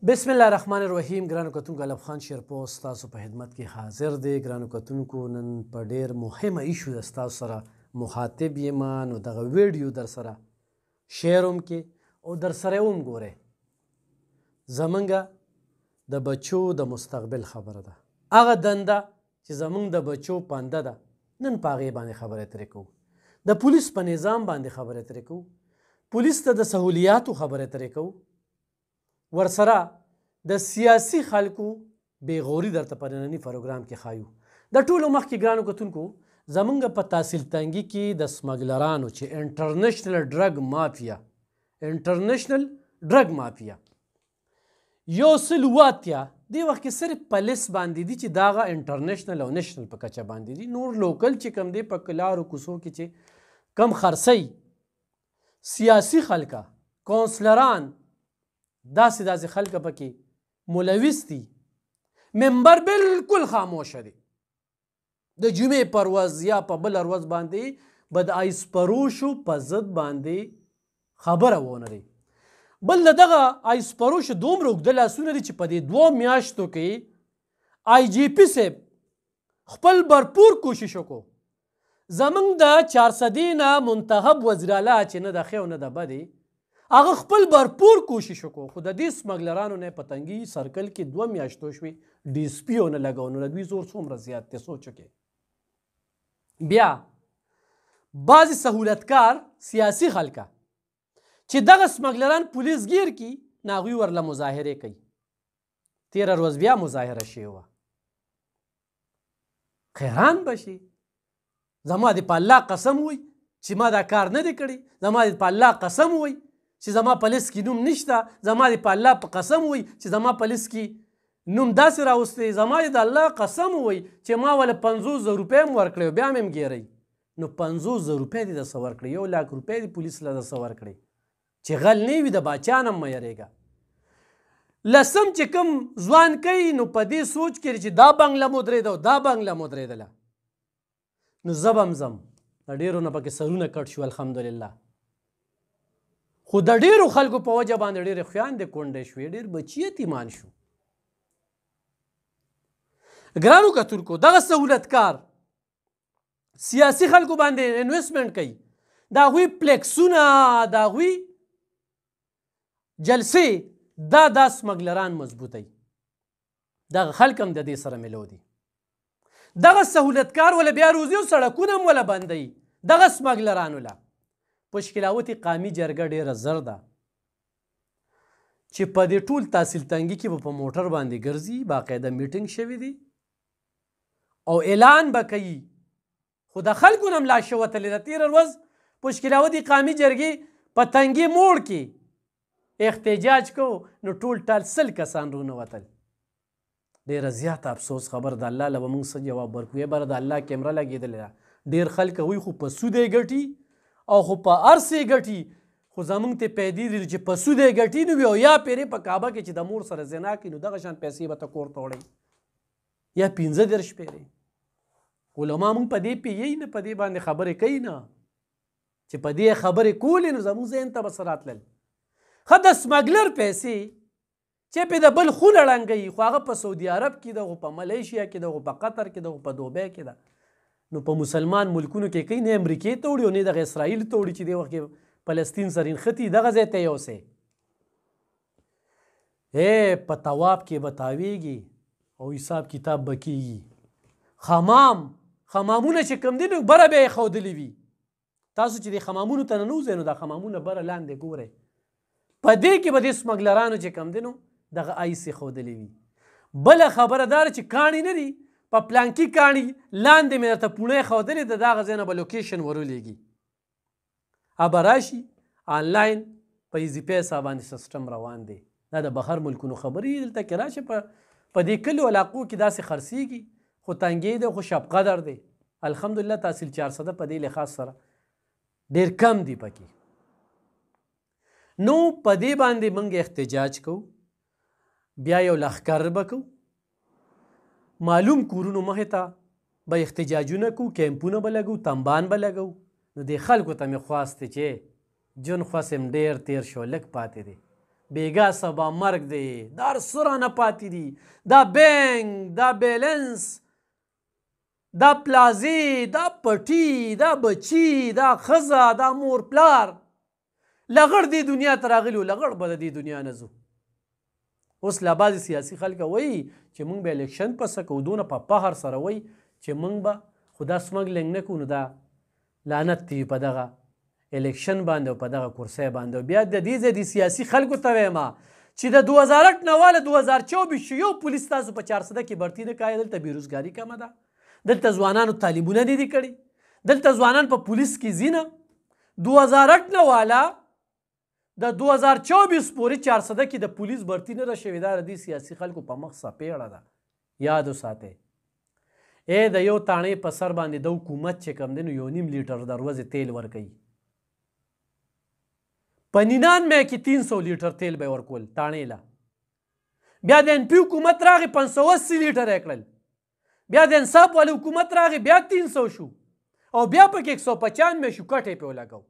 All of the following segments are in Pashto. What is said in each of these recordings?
بسم الله الرحمن الرحیم. ګرانو کتونکو الف خان شیرپوسټ تاسو په خدمت کې حاضر دی. ګرانو کتونکو نن په ډیر مهمه ایشو د تاسو سره مخاطب یم، نو دغه ویډیو در سره شیر هم کې او در سره هم ګوره. زمونږ د بچو د مستقبل خبره ده، هغه دنده چې زمونږ د بچو پانده ده، نن په هغې باندې خبرې ترې کوو. د پولیس په نظام باندې خبرې ترې کوو، پولیس ته د سهولیاتو خبرې ترې کوو، ورسره د سیاسي خلکو بېغوري درته په ننني پروګرام کې ښایو. د ټولو مخکې ګرانو کتونکو زمونږ په تحصیل تنګي کې د سمګلرانو چې انټرنیشنل ډرګ مافیا 180 دې وخت کې صرف په لیست باندې دي چې داغه انټرنیشنل او نیشنل په کچه باندې دي. نور لوکل چې کم دی په کلارو کوڅو کې چې کم خرڅی سیاسي خلکه کونسلران داسې خلکه پکې ملوث دي، منبر بالکل خاموشه دی. د جمعې پر ورځ یا په بله ورځ باندې به د آیسپروشو په ضد باندې خبره ونه لري. بل د دغه آیسپروشو دومره اوږده لاسونه دي چې په دې 2 میاشتو کې آی جی پي صاحب خپل بھرپور کوشش وکړو. زمونږ د 400 نه منتخب وزیراعلی چې نه د ښې او نه د بدې، هغه خپل بھرپور کوشش وکړو، خو د دې سمګلرانو نه په تنګي سرکل کې 2 میاشتو شوې ډي اس پي ونه لګو. نو د دوی زور څومره زیات دی سوچ وکړئ. بیا بعضې سهولتکار سیاسي خلکه چې دغه سمګلران پولیس ګیر کي، نو هغوی ورله مظاهرې کوي. تېره ورځ بیا مظاهره شوې وه. حیران به شي، زما د په الله قسم وی چې ما دا کار نه دی کړی، زما د په الله قسم وی چې زما په لیست کې نوم نشته، زما د په الله په قسم وی چې زما په لیست کې نوم داسې راوستی، زما د الله قسم وی چې ما وله 50,000 روپۍ هم ورکړی، بیا مې هم ګیری. نو 50,000 روپۍ دې درڅه ورکړی، 1,00,000 روپۍ دې پولیس له درڅه ورکړی چې غل نه وي. د باچا نه مه یریږه. لسم چې کوم ځوان کوي نو په دې سوچ کې چې دا بنګله مو درېده او دا بنګله مو درېدله، نو زه به هم ځم. د ډېرو نه پکې سرونه کټ شو الحمدلله، خو د ډېرو خلکو په وجه باندې ډېرې خویندې کونډې شوې، ډېر بچي یتیمان شو. ګرانو کتونکو دغه سهولتکار سیاسي خلکو باندې انویسټمنټ کوي، د هغوی پلیکسونه، د هغوی جلسې، دا سمګلران مضبوطوي. دغه خلک هم د دې سره ملو دي. دغه سهولتکار ولا بیا روزي او سړکونه هم ولا بندوي. دغه سمګلران ولا پشکلاوت قامي جرګه ډېره زر ده چې په دې ټول تحصیل تنګي کې به په موټر باندې ګرځي، باقاعده میټینګ شوی دی او اعلان به کوي. خو د خلکو نه هم لاشه وتلې ده. تېره ورځ پشکلاوت قامي جرګې په تنګي موړ کې احتجاج کو، نو ټول ټال 100 کسان رونه وتل. ډېره زیاته افسوس خبر د الله له به موږ څه جواب ورکوو. بره د الله کیمره لګېدلې ده. ډېر خلک وایي خو په سود یې ګټي او خو په هر څه یې ګټي، خو زمونږ ته پیدې دي چې په سود یې ګټي نو او یا پیرې په کعبه کې چې د مور سره زنا کوي، نو دغه شان پیسې به ته کور ته وړئ، یا 15 پیرې. علما موږ په دې پیږي نه، په دې باندې خبرې کوي نه، چې په دې خبرې کولې نو زموږ ذهن ته به څه راتلل. ښه د سمګلر پیسې چې پې د بل خونه ړنګوي، خو هغه په سعودي عرب کې ده، خو په ملیشیا کې ده، خو په قطر کې ده، خو په دوبۍ کې ده. نو په مسلمان ملکونو کې کوي، نه امریکې ته وړي او نه دغه اسرائیل ته وړي چې دې وخت کې فلسطین سره نښتي، دغه ځای ته یوسئ. په طواف کې به تاویږي او حساب کتاب به کېږي. خمامونه چې کوم دي نو بره بیا یې ښودلي وي. تاسو چې دې خمامونو ته ننوځئ نو دا خمامونه بره لاندې ګورئ، په دې کې به دې سمګلرانو چې کوم دي نو دغه ایسې ښودلي وي. بله خبره داره چې کاڼي نه دي، په پلانکي کاڼي لاندې مې درته پوڼۍ ښودلې ده، د هغه ځای نه به لوکیشن ورولېږي، به راشي آنلاین په ایزي پیسه باندې سیسټم روان دی. دا د بهر ملکونو خبرې. دلته کې راشي په دې کلیو علاقو کې داسې خرڅېږي، خو تنګې دی، خو شب قدر دی. الحمدلله تحصیل 400 په دې لحاظ سره ډېر کم دی پکې. نو په دې باندې موږ احتجاج کوو، بیا یو لښکر به کوو، معلوم کورونو مخې ته به احتجاجونه کوو، کیمپونه به لګو، تنبان به لګو. نو دې خلکو ته مې خواست چې جون خواسم ډېر تیر شو، لږ پاتې دی. بیګا سبا مرګ دی، دا هر څه رانه پاتې دي، دا بینک، دا بیلنس، دا پلازې، دا پټي، دا بچي، دا ښځه، دا مور پلار، لغړ دې دنیا ته راغلي و، لغړ به د دې دنیا نه ځو. اوس لا بعضې سیاسي خلکه وایي چې موږ به الیکشن پسه کوو، دونه په فخر سره وایي چې موږ به خو دا سمګلینګ نه کوو، نو دا لعنت دی په دغه الیکشن باندې او په دغه کرسۍ باندې. او بیا د دې ځای د سیاسي خلکو ته وایم چې د 2008 نه واله 2024 یو پولیس تاسو په 400 کې بړتي نه کایې، دلته بېروزګاري کمه ده، دلته ځوانانو تعلیمونه نه دي کړي، دلته ځوانان په پولیس کې ځي نه. 2008 نه واله د 2024 پورې 400 کې د پولیس بړتي نه ده شوې. دا د دې سیاسي خلکو په مخ څپېړه ده، یاد وساتئ. د یو تاڼۍ په سر باندې د حکومت چې کوم دی نو 1.5 لیټر د ورځې تیل ورکوي. په 99 کې 300 لیټر تیل به ورکول تاڼۍ له. بیا د NP حکومت راغی 580 لیټر یې کړل. بیا د انصاف والی حکومت راغی بیا 300 شو او بیا پکې 195 شو، کټ یې پې ولګو.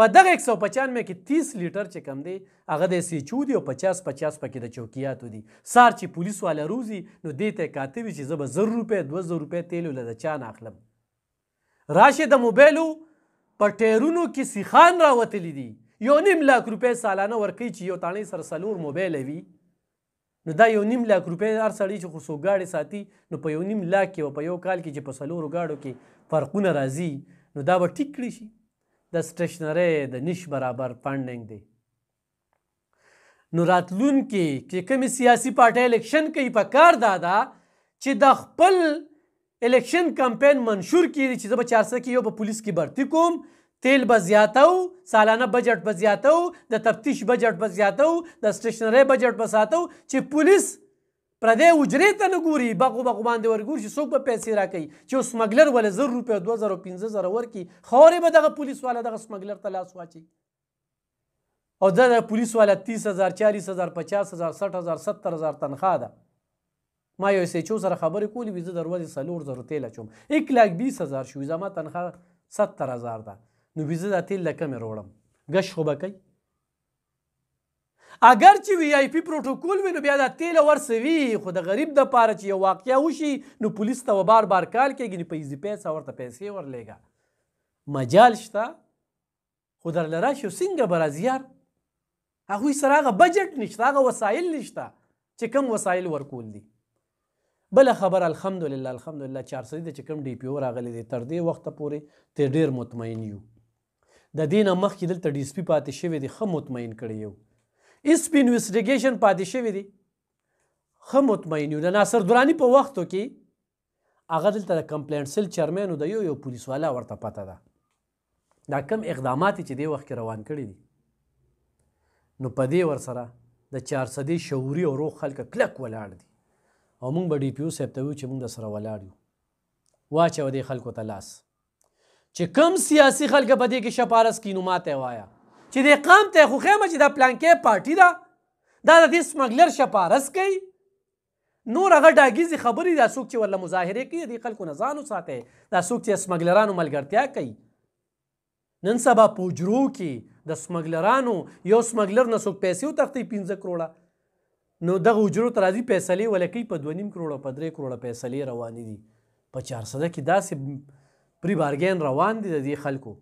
په دغه 195 کې 30 لیټر چې کم دی هغه د SHO دی او 50 پکې د چوکیاتو دي. سار چې پولیس والا روزي نو دې ته کاته وي چې زه به 1000 روپۍ 2000 روپۍ تیل له د چا نه اخلم. راشه د موبایلو په ټیرونو کې سیخان راوتلي دي، 1.5 لاک روپۍ سالانه ورکوي چې یو تاڼۍ سره 4 موبایل وي. نو دا 1.5 لاک روپۍ هر سړی چې خو څو ګاډې ساتي نو په 1.5 لاک کې او په یو کال کې چې په 4 ګاډو کې فرقونه راځي نو دا به ټیک کړي شي. د سټیشنرۍ د نش برابر فنډینګ دی. نو راتلونکي چې کومې سیاسي پارټۍ الیکشن کوي په کار دا ده چې د خپل الیکشن کمپین منشور کړي چې زه به 400 کې یو په پولیس کې بړتي کوم، تیل به زیاتو، سالانه بجټ به زیاتو، د تفتیش بجټ به زیاتو، د سټیشنرۍ بجټ به ساتو چې پولیس پردی حجرې ته نه ګوري، بغو باندې ورګوري چې څوک به پیسې راکوي. چې یو سمګلر وله 1000 روپۍ 2000 او 15000 ورکړي، خورې به دغه پولیس والا دغه سمګلر ته لاس واچوي. او د پولیس والا 30000 40000 50000 60000 70000 تنخواه ده. ما یو SHO سره خبرې کولې وي زه د ورځې 4000 تیل اچوم، 1,20,000 شوي، زما تنخواه 70000 ده. نو وي زه دا تیل له کومې روړم؟ ګش خو به کوي. اگر چې VIP پروتوکول وي نو بیا دا تیل ورسوي، خو د غریب دپاره چې یو واقعه وشي نو پولیس ته بار بار کال کېږي، نو په ایزي پیسه ورته پیسې ورلیږه. مجال شته خو درله راشي څنګه به راځي یار؟ هغوی سره هغه بجټ نشته، هغه وسایل نشته چې کوم وسایل ورکول دي. بله خبر الحمدلله 400 د چې کوم DPO راغلی دی تر دې وخته پورې ته ډېر مطمئن یو. د دې نه مخکې دلته DSP پاتې شوی دی، ښه مطمئن کړی یو. SP انویسټیګیشن پاتې شوی دی، ښه مطمئن یو. د ناصر دراني په وختو کې هغه دلته د کمپلینټ سیل چیرمین و، د یو پولیس والا ورته پته ده دا کم اقدامات چې دې وخت کې روان کړي دي. نو په دې ورسره د 400 شعوري او روغ خلک کلک ولاړ دي او موږ به DPO صاحب ته ویو چې موږ سره ولاړ یو. واچوه دې خلکو ته لاس چې کم سیاسي خلک په دې کې شپارس کي نو ماته وایه چې دې قام ته خو خیمه چې دا پلانکې پارټي ده، دا د دې سمګلر شپارس کوي. نور هغه ډاګیزې خبرې دا څوک چې ورله مظاهرې کوي دې خلکو نه ځان وساتئ، دا څوک چې سمګلرانو ملګرتیا کوي. نن سبا په حجرو کې د سمګلرانو یو سمګلر نه څوک پیسې وتښتوي 15 کروړه، نو دغه حجرو ته راځي فیصلې وله کوي په 2.5 کروړه په 3 کروړه فیصلې روانې دي. په 400 کې داسې پري بارګین روان دي د دې خلکو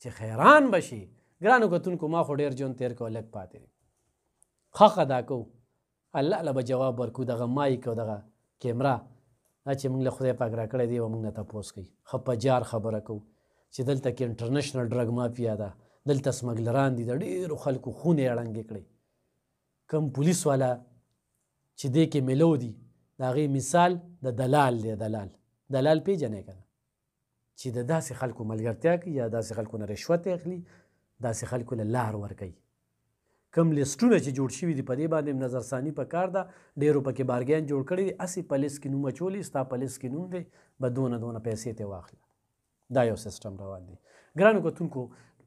چې خیران بشي. ګرانو کتونکو ما خو ډېر ژوند تېر کو لږ پاتې دی، حق ادا کوو، الله له به جواب ورکو. دغه مایک او دغه کیمرا دا چې موږ له خدای پاک راکړی دی او موږ نه تپوس کوي، ښه په جار خبره کوو چې دلته کې انټرنیشنل ډرګ مافیا ده، دلته سمګلران دي، د ډېرو خلکو خونې اړنګې کړئ. کم پولیس والا چې دې کې ملو دي د هغې مثال د دلال دی. دلال پیژنئ که نه چې د داسې خلکو ملګرتیا کوي یا داسې خلکو نه رشوت اخلي، داسې خلکو له لار ورکوي. کم لیسټونه چې جوړ شوي دي په دې باندې نظرثاني پکار ده. ډېرو پکې بارګین جوړ کړي دي، هسې په لیست کې نوم اچولی، ستا په لیست کې نوم دی، به دونه پیسې ترې واخله. دا یو سیسټم روان دی. ګرانو کتونکو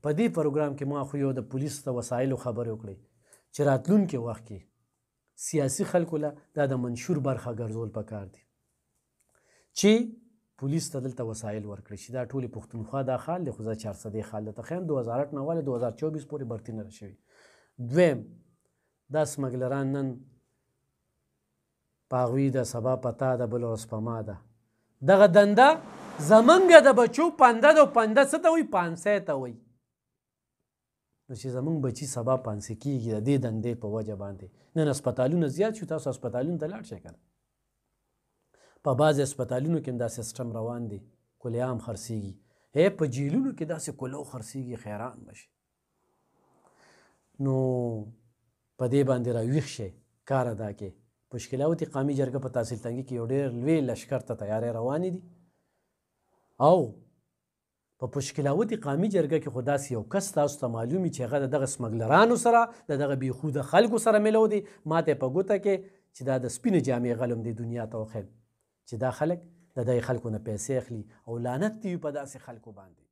په دې پروګرام کې ما خو یو د پولیس د وسایلو خبرې وکړې چې راتلونکي وخت کې سیاسي خلکو له دا د منشور برخه ګرځول پکار دي چې پولیس ته دلته وسایل ورکړي چې دا ټولې پښتونخوا دا خال دی، خو زه 400 خال درته ښیم 2008 نه واله 2024 پورې بړتي نه ده شوې. دویم دا سمګلران نن په هغوی د سبا په تا ده بل ورځ په ما ده دغه دنده زمونږ د بچو پنده ده او پنده څه ته وایي پانسی ته وایي نو چې زمونږ بچي سبا پانسی کېږي د دې دندې په وجه باندې نن هسپتالونه زیات شو تاسو هسپتالونو ته لاړ شئ که نه په بعضې هسپتالونو کې هم دا سیسټم روان دی کلیام خرڅېږي په جیلونو کې داسې کلو خرڅېږي خیران به شي نو په دې باندې راویښ شئ کار ادا کې پشکلاوتي قامي جرګه په تحصیل تنګي کې یو ډېر لوی لشکر ته تیاری روانې دي او په پشکلاوتي قامي جرګه کې خو داسې یو کس تاسو ته معلوم وي چې هغه د دغه سمګلرانو سره د دغه بېخوده خلکو سره ملو دی ما ته یې په ګوته کې چې دا د سپینې جامې غلم دی دنیا ته وښیم چې دا خلک د دغې خلکو نه پیسې اخلي او لعنت دی په داسې خلکو باندې